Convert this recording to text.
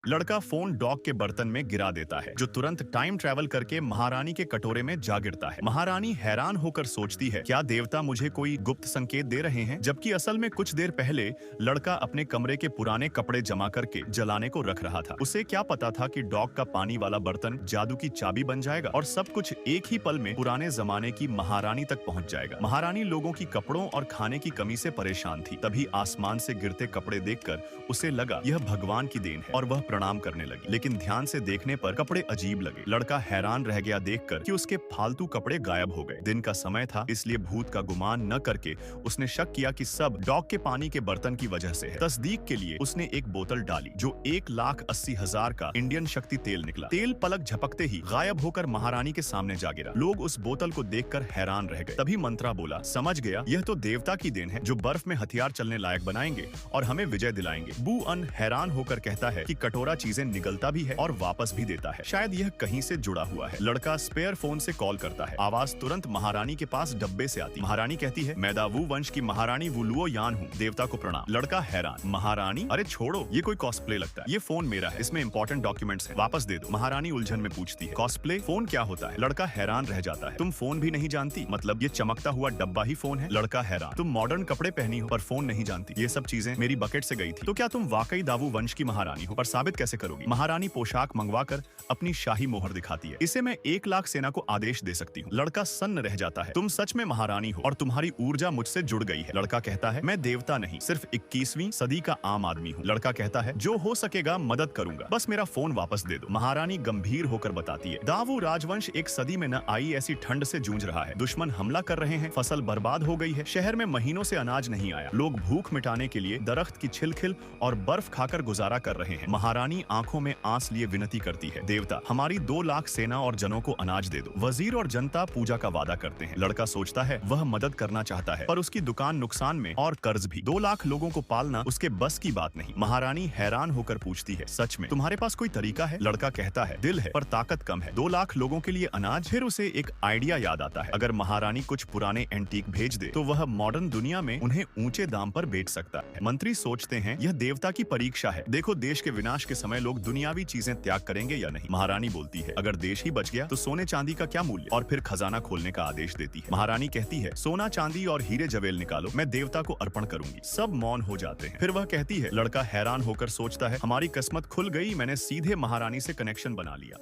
लड़का phone dog के बर्तन में गिरा देता है, जो तुरंत टाइम ट्रैवल करके महारानी के कटोरे में जा गिरता है। महारानी हैरान होकर सोचती है, क्या देवता मुझे कोई गुप्त संकेत दे रहे हैं? जबकि असल में कुछ देर पहले लड़का अपने कमरे के पुराने कपड़े जमा करके जलाने को रख रहा था। उसे क्या पता था कि डॉग का पानी वाला बर्तन जादू की चाबी बन जाएगा और सब कुछ एक ही पल में पुराने जमाने की महारानी तक पहुंच जाएगा। महारानी लोगों की कपड़ों और खाने की कमी से परेशान थी। तभी आसमान से गिरते कपड़े देखकर उसे लगा यह भगवान की देन है और वह प्रणाम करने लगी। लेकिन ध्यान से देखने पर कपड़े अजीब लगे। लड़का हैरान रह गया देखकर कि उसके फालतू कपड़े गायब हो गए। दिन का समय था, इसलिए भूत का गुमान न करके उसने शक किया कि सब डॉग के पानी के बर्तन की वजह से है। तस्दीक के लिए उसने एक बोतल डाली जो 1,80,000 का इंडियन शक्ति तेल निकला। तेल पलक झपकते ही गायब होकर महारानी के सामने जा गिरा। लोग उस बोतल को देखकर हैरान रह गए। तभी मंत्रा बोला, समझ गया, यह तो देवता की देन है जो बर्फ में हथियार चलने लायक बनाएंगे और हमें विजय दिलाएंगे। बू अन हैरान होकर कहता है कि कटोरा चीजें निगलता भी है और वापस भी देता है। शायद यह कहीं से जुड़ा हुआ है। लड़का स्पेयर फोन से कॉल करता है। आवाज तुरंत महारानी के पास डब्बे से आती। महारानी कहती है, मैं दावू वंश की महारानी वुलुओ यान हूँ, देवता को प्रणाम। लड़का हैरान, महारानी? अरे छोड़ो, ये कोई कॉस्प्ले लगता है। ये फोन मेरा है, इसमें इंपॉर्टेंट डॉक्यूमेंट्स है, वापस दे दो। महारानी उलझन में पूछती है, कॉस्प्ले? फोन क्या होता है? लड़का हैरान रह जाता है। तुम फोन भी नहीं जानती? मतलब ये चमकता हुआ डब्बा ही फोन है? लड़का हैरान, तुम मॉडर्न कपड़े पहनी हो पर फोन नहीं जानती। ये सब चीजें मेरी बकेट से गई थी। तो क्या तुम वाकई दावू वंश की महारानी हो? पर साबित कैसे करोगी? महारानी पोशाक मंगवाकर अपनी शाही मोहर दिखाती है। इसे मैं 1,00,000 सेना को आदेश दे सकती हूँ। लड़का सन्न रह जाता है। तुम सच में महारानी हो और तुम्हारी ऊर्जा मुझसे जुड़ गई है। लड़का कहता है, मैं देवता नहीं, सिर्फ 21वीं सदी का आम आदमी हूँ। लड़का कहता है, जो हो सकेगा मदद करूंगा, बस मेरा फोन वापस दे दो। महारानी गंभीर होकर बताती है, दावू राजवंश एक सदी में न आई ऐसी ठंड से जूझ रहा है। दुश्मन हमला कर रहे हैं, फसल बर्बाद हो गई है, शहर में महीनों से अनाज नहीं आया। लोग भूख मिटाने के लिए दरख्त की छिलखिल और बर्फ खाकर गुजारा कर रहे हैं। महारानी आंखों में आंस लिए विनती करती है, देवता हमारी 2,00,000 सेना और जनों को अनाज दे दो। वजीर और जनता पूजा का वादा करते हैं। लड़का सोचता है वह मदद करना चाहता है, पर उसकी दुकान नुकसान में और कर्ज भी। 2,00,000 लोगों को पालना उसके बस की बात नहीं। महारानी हैरान होकर पूछती है, सच में तुम्हारे पास कोई तरीका है? लड़का कहता है, दिल है पर ताकत कम है। 2,00,000 लोगों के लिए अनाज? फिर उसे एक आइडिया याद आता है, अगर महारानी कुछ पुराने एंटीक भेज दे तो वह मॉडर्न दुनिया में उन्हें ऊंचे दाम पर बेच सकता है। मंत्री सोचते हैं, यह देवता की परीक्षा है, देखो देश के विनाश के समय लोग दुनियावी चीजें त्याग करेंगे या नहीं। महारानी बोलती है, अगर देश ही बच गया तो सोने चांदी का क्या मूल्य? और फिर खजाना खोलने का आदेश देती है। महारानी कहती है, सोना चांदी और हीरे जवेल निकालो, मैं देवता को अर्पण करूंगी। सब मौन हो जाते हैं। फिर वह कहती है, लड़का हैरान होकर सोचता है, हमारी किस्मत खुल गई, मैंने सीधे महारानी से कनेक्शन बना लिया।